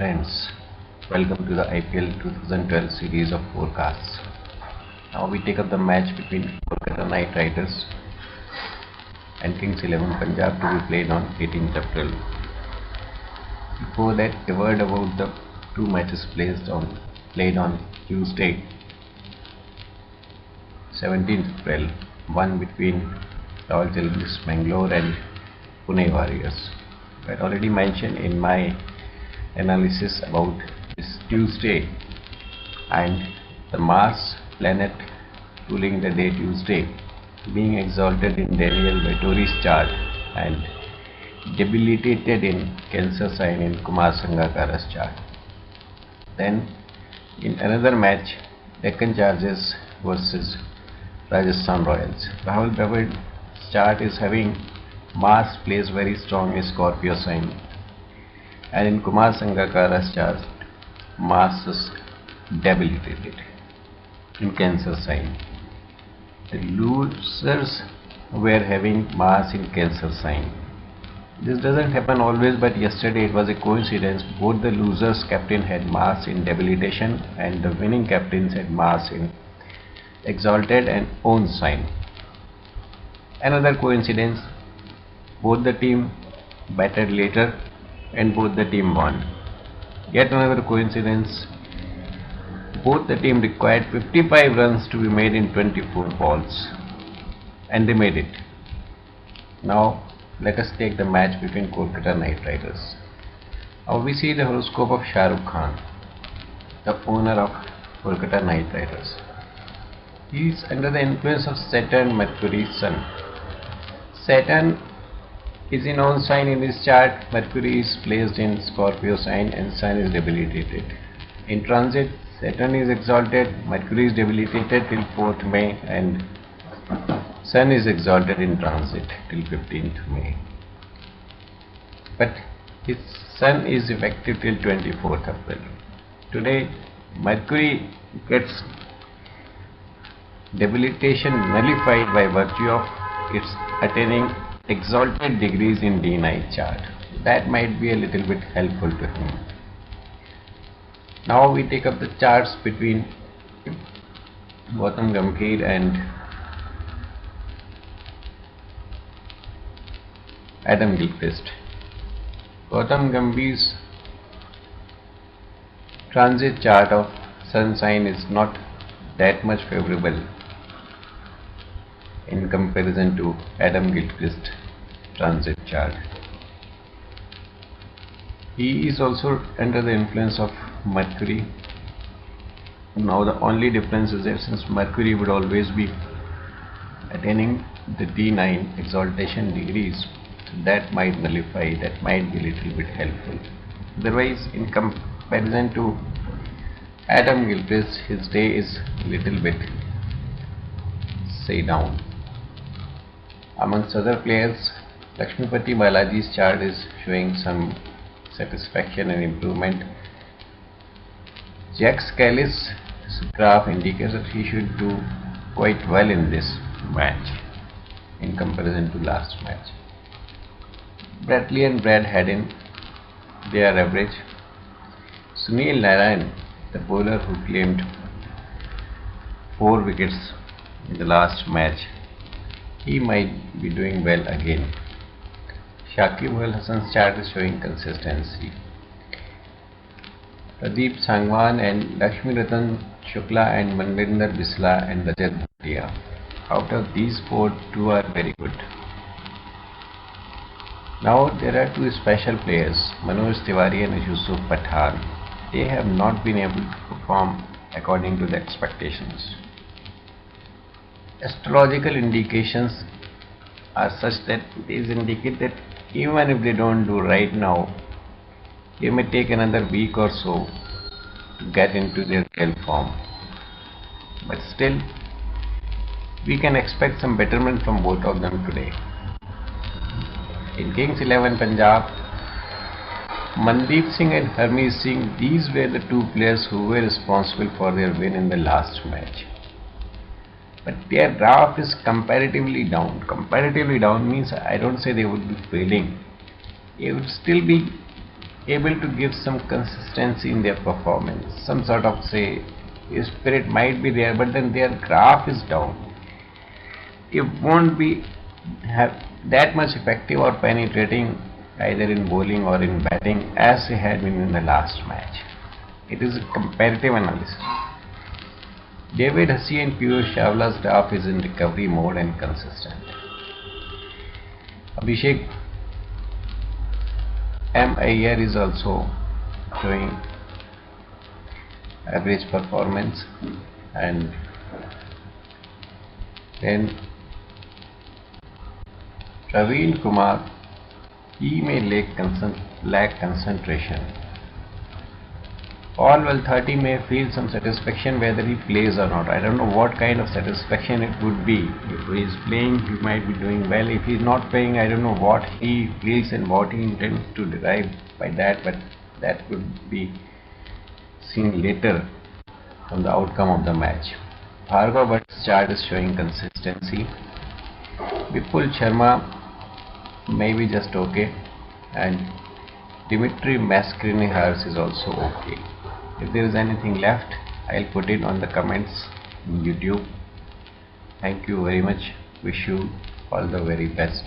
friends, welcome to the IPL 2012 series of forecasts. Now we take up the match between Kolkata Knight Riders and Kings 11 Punjab to be played on 18th April. Before that, a word about the two matches played on Tuesday, 17th April, one between Royal Challengers Bangalore and Pune Warriors. I had already mentioned in my analysis about this Tuesday and the Mars planet ruling the day Tuesday being exalted in Daniel Vettori's chart and debilitated in Cancer sign in Kumar Sangakkara's chart. Then in another match, Deccan Chargers versus Rajasthan Royals. Rahul Dravid's chart is having Mars plays very strong in Scorpio sign, and in Kumar Sangakkara's chart, Mars is debilitated in Cancer sign. The losers were having Mars in Cancer sign. This doesn't happen always, but yesterday it was a coincidence. Both the losers captain had Mars in debilitation and the winning captains had Mars in exalted and own sign. Another coincidence, both the team batted later and both the team won. Yet another coincidence, both the team required 55 runs to be made in 24 balls and they made it. Now let us take the match between Kolkata Knight Riders. Now we see the horoscope of Shah Rukh Khan, the owner of Kolkata Knight Riders. He is under the influence of Saturn, Mercury, Sun. Saturn is in own sign in his chart, Mercury is placed in Scorpio sign and Sun is debilitated. In transit, Saturn is exalted, Mercury is debilitated till 4th May and Sun is exalted in transit till 15th May. But his Sun is effective till 24th April. Today, Mercury gets debilitation nullified by virtue of its attaining exalted degrees in D9 chart. That might be a little bit helpful to him. Now we take up the charts between Gautam Gambhir and Adam Gilchrist. Gautam Gambhir's transit chart of Sun sign is not that much favorable in comparison to Adam Gilchrist transit chart. He is also under the influence of Mercury. Now the only difference is that since Mercury would always be attaining the D9 exaltation degrees, that might nullify, that might be a little bit helpful. Otherwise, in comparison to Adam Gilchrist, his day is a little bit say down. Amongst other players, Lakshmipati Balaji's chart is showing some satisfaction and improvement. Jack Scalise' graph indicates that he should do quite well in this match in comparison to last match. Bradley and Brad Haddin, they are average. Sunil Narayan, the bowler who claimed 4 wickets in the last match, he might be doing well again. Shakib Al Hasan's chart is showing consistency. Pradeep Sangwan and Lakshmi Ratan Shukla and Manvinder Bisla and Rajat Bhatia. Out of these 4, 2 are very good. Now there are 2 special players, Manoj Tiwari and Yusuf Pathan. They have not been able to perform according to the expectations. Astrological indications are such that these indicate that even if they don't do right now, they may take another week or so to get into their real form. But still, we can expect some betterment from both of them today. In Kings 11 Punjab, Mandeep Singh and Harmeet Singh, these were the 2 players who were responsible for their win in the last match. But their draft is comparatively down. Comparatively down means I don't say they would be failing. They would still be able to give some consistency in their performance. Some sort of say spirit might be there, but then their graph is down. It won't be have that much effective or penetrating either in bowling or in batting as they had been in the last match. It is a comparative analysis. David Hussey and Piyush Chawla's graph is in recovery mode and consistent. Abhishek M. Iyer is also showing average performance, and then Praveen Kumar, he may lack concentration. All well 30 may feel some satisfaction whether he plays or not. I don't know what kind of satisfaction it would be. If he is playing, he might be doing well. If he is not playing, I don't know what he feels and what he intends to derive by that, but that could be seen later from the outcome of the match. Bhargav Bhatt's chart is showing consistency. Vipul Sharma may be just okay, and Dimitri Mascarenhas is also okay. If there is anything left, I'll put it on the comments in YouTube. Thank you very much. Wish you all the very best.